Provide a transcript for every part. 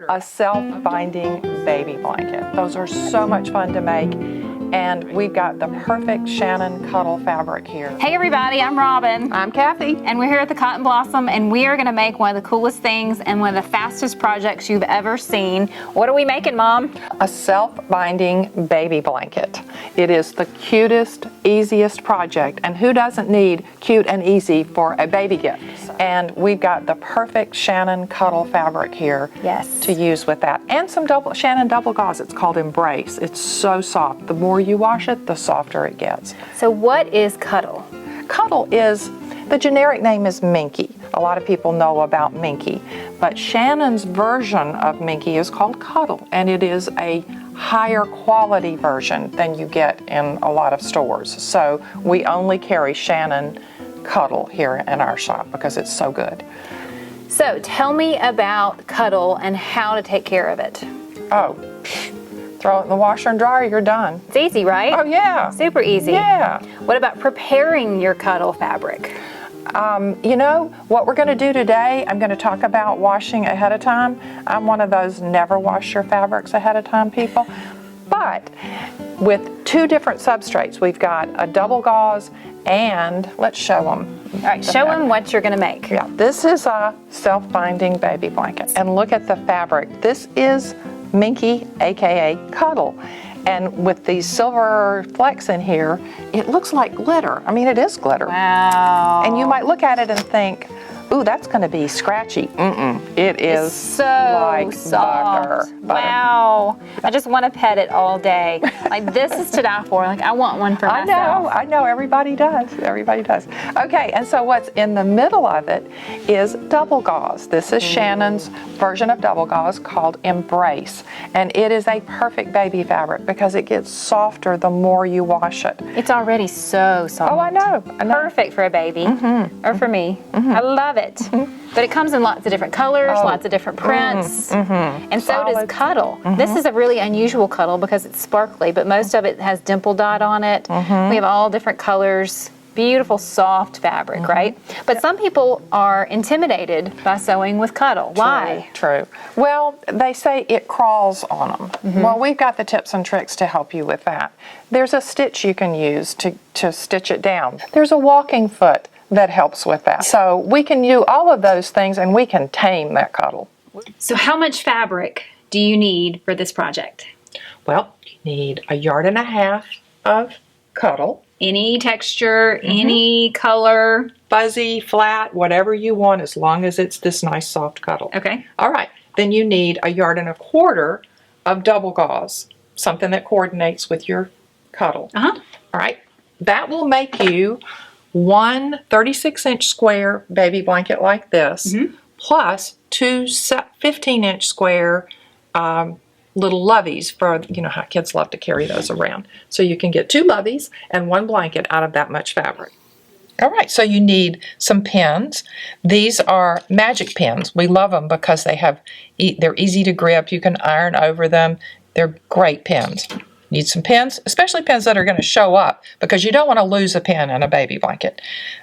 A self-binding baby blanket. Those are so much fun to make, and we've got the perfect Shannon Cuddle fabric here. Hey everybody, I'm Robin. I'm Cathy. And we're here at the Cotton Blossom, and we are going to make one of the coolest things and one of the fastest projects you've ever seen. What are we making, Mom? A self-binding baby blanket. It is the cutest, easiest project, and who doesn't need cute and easy for a baby gift? And we've got the perfect Shannon Cuddle fabric here. Yes. To use with that, and some Shannon double gauze. It's called Embrace. It's so soft. The more you wash it, the softer it gets. So what is Cuddle? Cuddle is, the generic name is Minky. A lot of people know about Minky, but Shannon's version of Minky is called Cuddle, and it is a higher quality version than you get in a lot of stores. So we only carry Shannon Cuddle here in our shop because it's so good. So tell me about Cuddle and how to take care of it. Oh, throw it in the washer and dryer, you're done. It's easy, right? Oh yeah. Super easy. Yeah. What about preparing your Cuddle fabric? You know, what we're going to do today, I'm going to talk about washing ahead of time. I'm one of those never wash your fabrics ahead of time people. But with two different substrates, we've got a double gauze and, let's show them. All right, show them what you're going to make. Yeah, this is a self-binding baby blanket. And look at the fabric. This is Minky, aka Cuddle. And with these silver flecks in here, it looks like glitter. I mean, it is glitter. Wow. And you might look at it and think, ooh, that's going to be scratchy. It is so like soft. butter. Wow. I just want to pet it all day. Like, this is to die for. Like, I want one for myself. I know, everybody does. Everybody does. Okay, and so what's in the middle of it is double gauze. This is Shannon's version of double gauze called Embrace. And it is a perfect baby fabric because it gets softer the more you wash it. It's already so soft. Oh, I know. Perfect for a baby, or for me. I love it. But it comes in lots of different colors, lots of different prints, and so does Cuddle. This is a really unusual Cuddle because it's sparkly, but most of it has dimple dot on it. We have all different colors. Beautiful, soft fabric, right? But some people are intimidated by sewing with Cuddle. Why? True. Well, they say it crawls on them. Well, we've got the tips and tricks to help you with that. There's a stitch you can use to stitch it down. There's a walking foot that helps with that. So we can do all of those things and we can tame that Cuddle. So how much fabric do you need for this project? Well, you need 1.5 yards of Cuddle. Any texture, any color. Fuzzy, flat, whatever you want, as long as it's this nice soft Cuddle. Okay. All right, then you need 1.25 yards of double gauze, something that coordinates with your Cuddle. All right, that will make you one 36-inch square baby blanket like this, plus two 15-inch square little loveys for, you know how kids love to carry those around. So you can get 2 loveys and 1 blanket out of that much fabric. All right, so you need some pins. These are magic pins. We love them because they're easy to grip. You can iron over them. They're great pins. Need some pins, especially pins that are going to show up because you don't want to lose a pin in a baby blanket.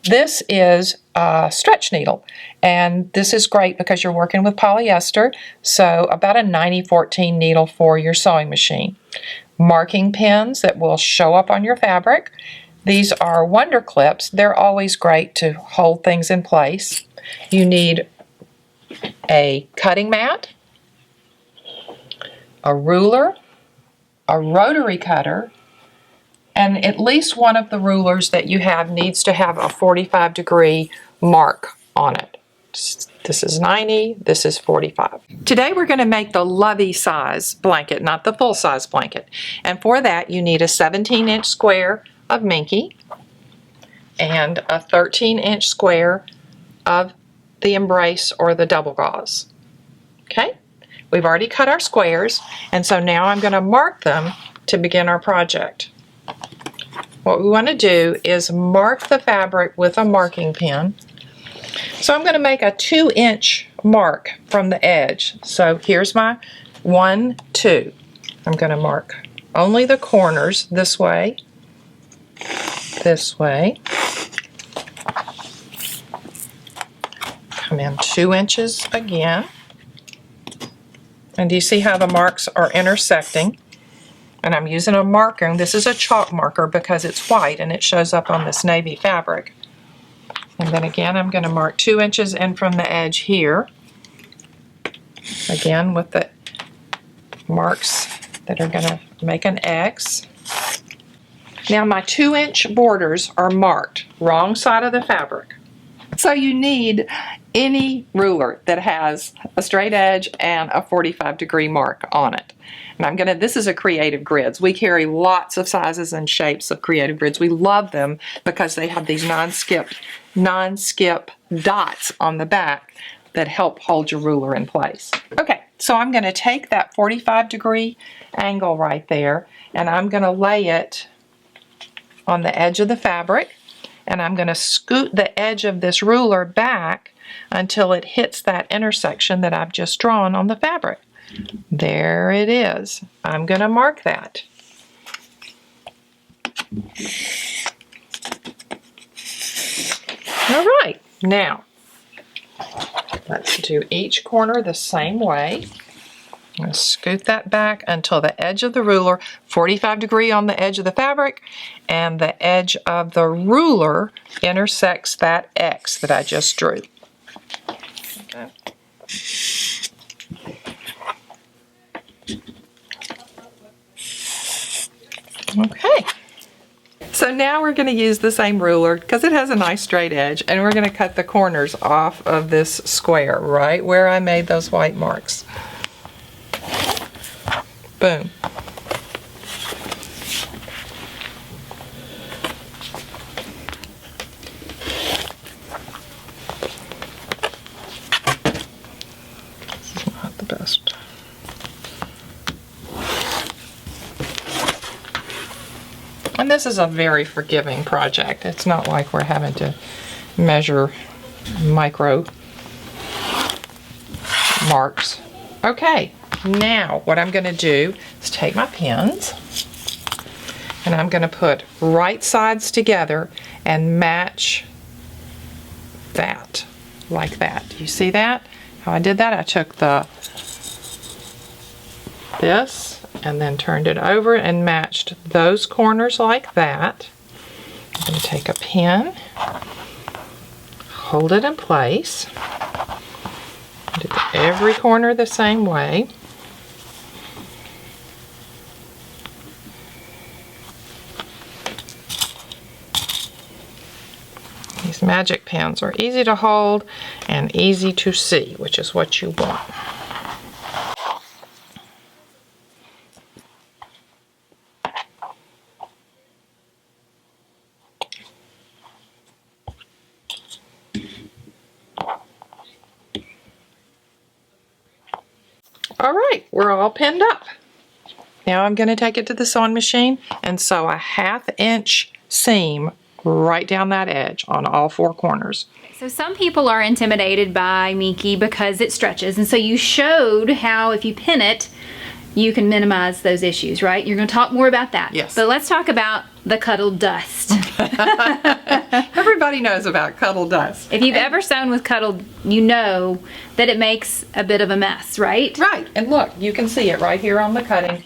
This is a stretch needle, and this is great because you're working with polyester, so about a 90-14 needle for your sewing machine. Marking pins that will show up on your fabric. These are Wonder Clips. They're always great to hold things in place. You need a cutting mat, a ruler, a rotary cutter, and at least one of the rulers that you have needs to have a 45-degree mark on it. This is 90, this is 45. Today we're going to make the lovey size blanket, not the full size blanket. And for that you need a 17-inch square of Minky and a 13-inch square of the Embrace or the double gauze. Okay? We've already cut our squares, and so now I'm going to mark them to begin our project. What we want to do is mark the fabric with a marking pen. So I'm going to make a 2-inch mark from the edge. So here's my 1, 2. I'm going to mark only the corners this way, come in 2 inches again, And do you see how the marks are intersecting? And I'm using a marker, and this is a chalk marker because it's white and it shows up on this navy fabric. And then again, I'm going to mark 2 inches in from the edge here. Again, with the marks that are going to make an X. Now my 2-inch borders are marked wrong side of the fabric. So you need any ruler that has a straight edge and a 45-degree mark on it. And this is a Creative Grids. We carry lots of sizes and shapes of Creative Grids. We love them because they have these non-skip dots on the back that help hold your ruler in place. Okay, so I'm going to take that 45-degree angle right there, and I'm going to lay it on the edge of the fabric, and I'm going to scoot the edge of this ruler back until it hits that intersection that I've just drawn on the fabric. There it is. I'm going to mark that. All right, now let's do each corner the same way. I'm going to scoot that back until the edge of the ruler, 45-degree on the edge of the fabric, and the edge of the ruler intersects that X that I just drew. Okay. Okay. So now we're going to use the same ruler because it has a nice straight edge, and we're going to cut the corners off of this square right where I made those white marks. Boom. This is not the best. And this is a very forgiving project. It's not like we're having to measure micro marks. Okay. Now, what I'm going to do is take my pins, and I'm going to put right sides together and match that, like that. Do you see that? How I did that? I took this and then turned it over and matched those corners like that. I'm going to take a pin, hold it in place, do every corner the same way. These magic pins are easy to hold and easy to see, which is what you want. All right, we're all pinned up. Now I'm going to take it to the sewing machine and sew a 1/2 inch seam right down that edge on all 4 corners. So some people are intimidated by Minky because it stretches, and so you showed how if you pin it, you can minimize those issues, right? You're going to talk more about that. Yes. But let's talk about the Cuddle dust. Everybody knows about Cuddle dust. If you've ever sewn with Cuddle, you know that it makes a bit of a mess, right? Right, and look, you can see it right here on the cutting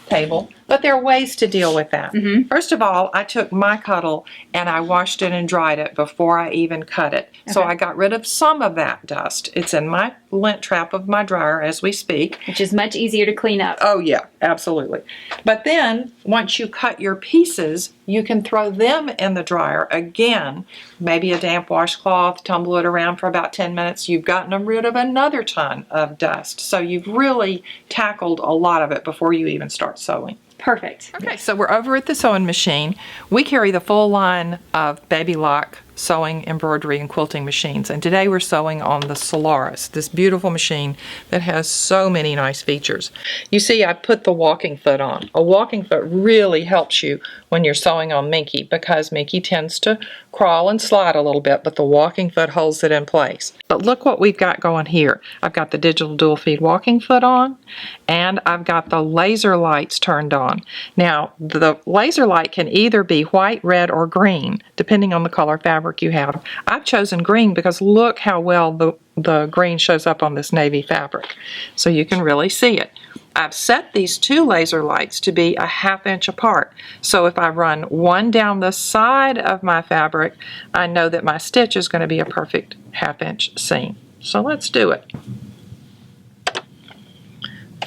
table. But there are ways to deal with that. First of all, I took my Cuddle and I washed it and dried it before I even cut it. Okay. So I got rid of some of that dust. It's in my lint trap of my dryer as we speak. Which is much easier to clean up. Oh yeah, absolutely. But then, once you cut your pieces, you can throw them in the dryer again. Maybe a damp washcloth, tumble it around for about 10 minutes. You've gotten rid of another ton of dust. So you've really tackled a lot of it before you even start sewing. Perfect. Okay, so we're over at the sewing machine. We carry the full line of Baby Lock sewing, embroidery, and quilting machines. And today we're sewing on the Solaris, this beautiful machine that has so many nice features. You see, I put the walking foot on. A walking foot really helps you when you're sewing on Minky because Minky tends to crawl and slide a little bit, but the walking foot holds it in place. But look what we've got going here. I've got the digital dual feed walking foot on, and I've got the laser lights turned on. Now, the laser light can either be white, red, or green, depending on the color fabric you have. I've chosen green because look how well the the green shows up on this navy fabric, so you can really see it. I've set these two laser lights to be a 1/2 inch apart, so if I run one down the side of my fabric, I know that my stitch is going to be a perfect 1/2 inch seam. So let's do it.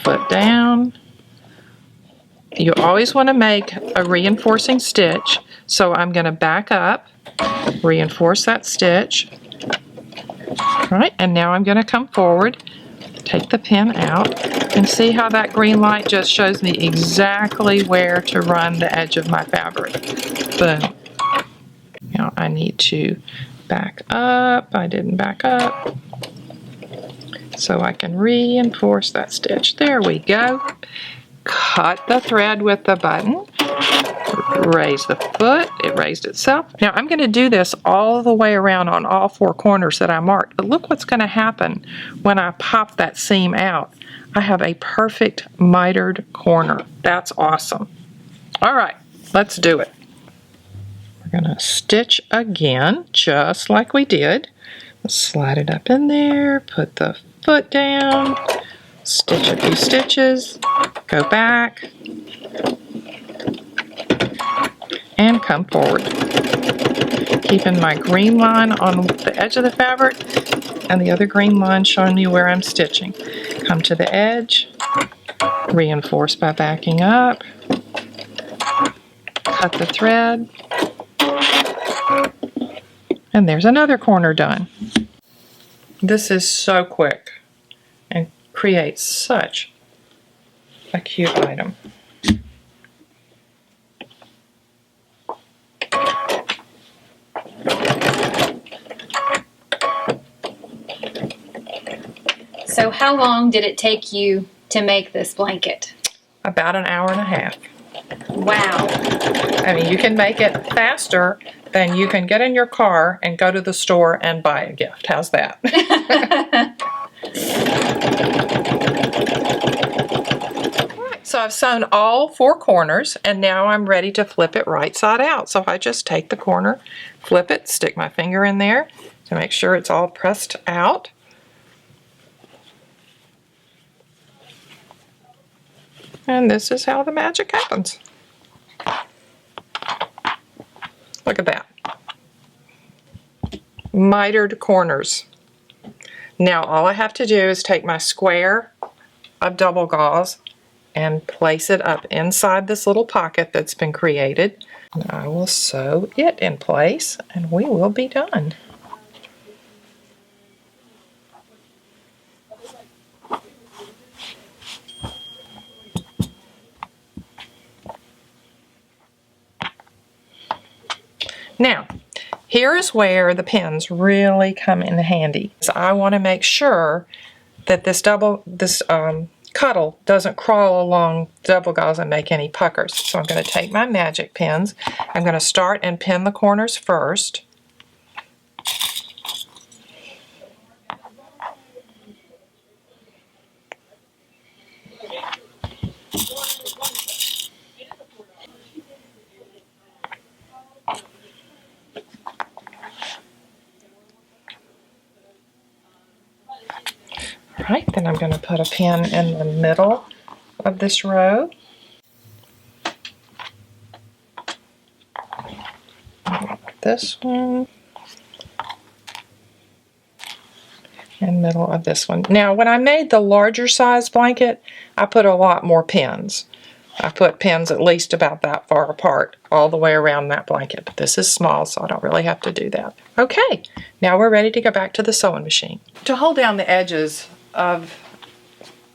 Foot down. You always want to make a reinforcing stitch, so I'm going to back up, reinforce that stitch. All right, and now I'm going to come forward, take the pin out, and see how that green light just shows me exactly where to run the edge of my fabric. Boom. Now I need to back up. I didn't back up. So I can reinforce that stitch. There we go. Cut the thread with the button. Raise the foot. It raised itself. Now I'm going to do this all the way around on all 4 corners that I marked. But look what's going to happen when I pop that seam out. I have a perfect mitered corner. That's awesome. All right, let's do it. We're going to stitch again, just like we did. Let's slide it up in there, put the foot down, stitch a few stitches, go back, and come forward. Keeping my green line on the edge of the fabric and the other green line showing me where I'm stitching. Come to the edge, reinforce by backing up, cut the thread, and there's another corner done. This is so quick and creates such a cute item. So how long did it take you to make this blanket? About an hour and a half. Wow. I mean, you can make it faster than you can get in your car and go to the store and buy a gift. How's that? All right, so I've sewn all 4 corners, and now I'm ready to flip it right side out. So I just take the corner, flip it, stick my finger in there to make sure it's all pressed out. And this is how the magic happens. Look at that. Mitered corners. Now all I have to do is take my square of double gauze and place it up inside this little pocket that's been created. And I will sew it in place and we will be done. Now, here is where the pins really come in handy. So I want to make sure that this Cuddle doesn't crawl along double gauze and make any puckers. So I'm going to take my magic pins. I'm going to start and pin the corners first. Right, then I'm going to put a pin in the middle of this row. This one. And middle of this one. Now, when I made the larger size blanket, I put a lot more pins. I put pins at least about that far apart all the way around that blanket. But this is small, so I don't really have to do that. Okay, now we're ready to go back to the sewing machine. To hold down the edges of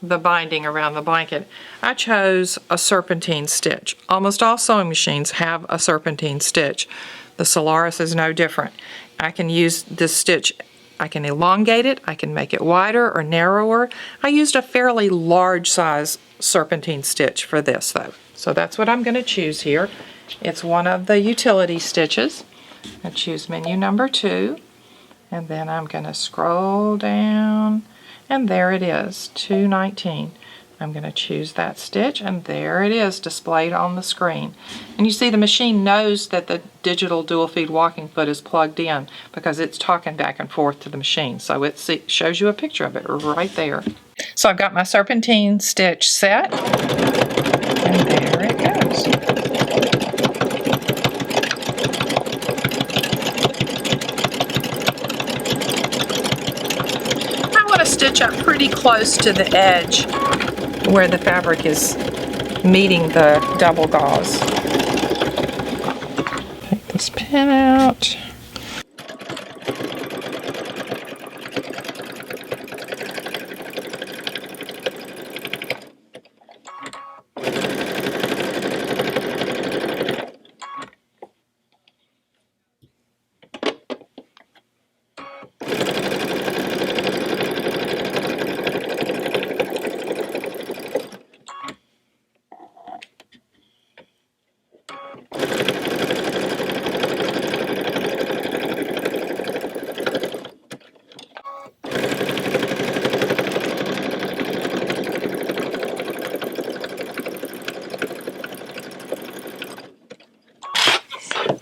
the binding around the blanket, I chose a serpentine stitch. Almost all sewing machines have a serpentine stitch. The Solaris is no different. I can use this stitch, I can elongate it, I can make it wider or narrower. I used a fairly large size serpentine stitch for this though. So that's what I'm going to choose here. It's one of the utility stitches. I choose menu number 2, and then I'm going to scroll down. And there it is, 219. I'm going to choose that stitch, and there it is displayed on the screen. And you see the machine knows that the digital dual feed walking foot is plugged in because it's talking back and forth to the machine. So it shows you a picture of it right there. So I've got my serpentine stitch set, and there it goes. I want to stitch up pretty close to the edge where the fabric is meeting the double gauze. Take this pin out.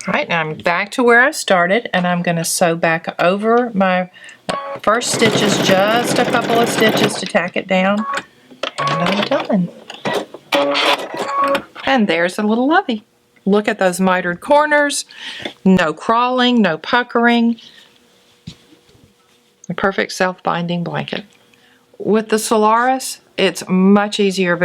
Alright, now I'm back to where I started, and I'm going to sew back over my first stitches, just a couple of stitches to tack it down, and I'm done. And there's a little lovey. Look at those mitered corners, no crawling, no puckering, a perfect self-binding blanket. With the Solaris, it's much easier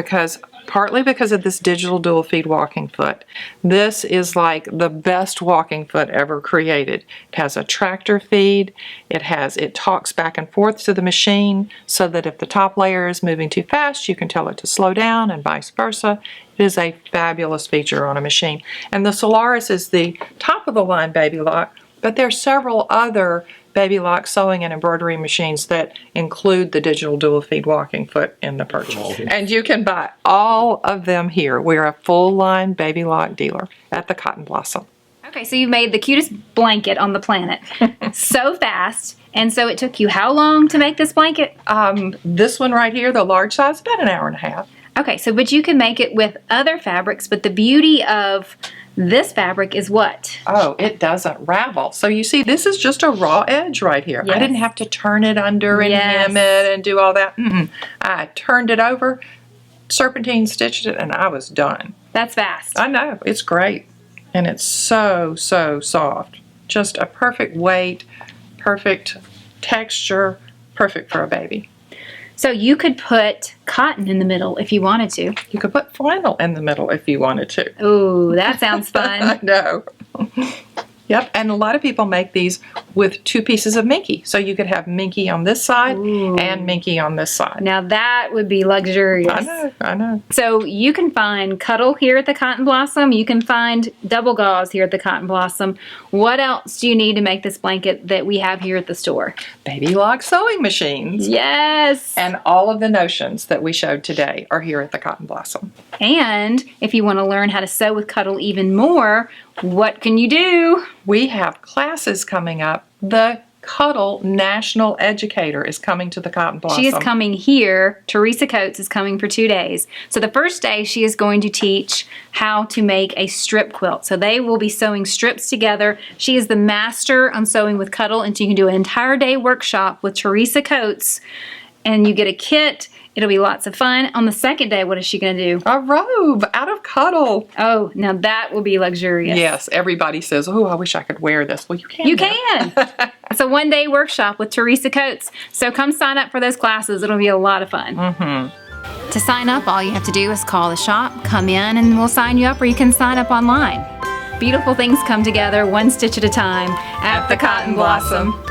partly because of this digital dual feed walking foot. This is like the best walking foot ever created. It has a tractor feed. It talks back and forth to the machine so that if the top layer is moving too fast, you can tell it to slow down and vice versa. It is a fabulous feature on a machine. And the Solaris is the top of the line Baby Lock, but there are several other Baby Lock sewing and embroidery machines that include the digital dual feed walking foot in the purchase. And you can buy all of them here. We're a full line Baby Lock dealer at the Cotton Blossom. Okay, so you made the cutest blanket on the planet so fast. And so it took you how long to make this blanket? This one right here, the large size, about an hour and a half. Okay, so but you can make it with other fabrics, but the beauty of this fabric is what? Oh, it doesn't ravel. So you see, this is just a raw edge right here. Yes. I didn't have to turn it under and hem it and do all that. I turned it over, serpentine stitched it, and I was done. That's fast. I know. It's great. And it's so, so soft. Just a perfect weight, perfect texture, perfect for a baby. So you could put cotton in the middle if you wanted to. You could put flannel in the middle if you wanted to. Ooh, that sounds fun. I know. Yep, and a lot of people make these with 2 pieces of minky. So you could have minky on this side and minky on this side. Now that would be luxurious. I know. So you can find Cuddle here at the Cotton Blossom. You can find double gauze here at the Cotton Blossom. What else do you need to make this blanket that we have here at the store? Baby Lock sewing machines. Yes. And all of the notions that we showed today are here at the Cotton Blossom. And if you want to learn how to sew with Cuddle even more, what can you do? We have classes coming up. The Cuddle National Educator is coming to the Cotton Blossom. She is coming here. Teresa Coates is coming for 2 days. So the first day she is going to teach how to make a strip quilt. So they will be sewing strips together. She is the master on sewing with Cuddle, and so you can do an entire day workshop with Teresa Coates, and you get a kit. It'll be lots of fun. On the second day, what is she going to do? A robe out of Cuddle. Oh, now that will be luxurious. Yes, everybody says, oh, I wish I could wear this. Well, you can. You can. It's a one-day workshop with Teresa Coates. So come sign up for those classes. It'll be a lot of fun. To sign up, all you have to do is call the shop, come in, and we'll sign you up, or you can sign up online. Beautiful things come together one stitch at a time at the Cotton Blossom.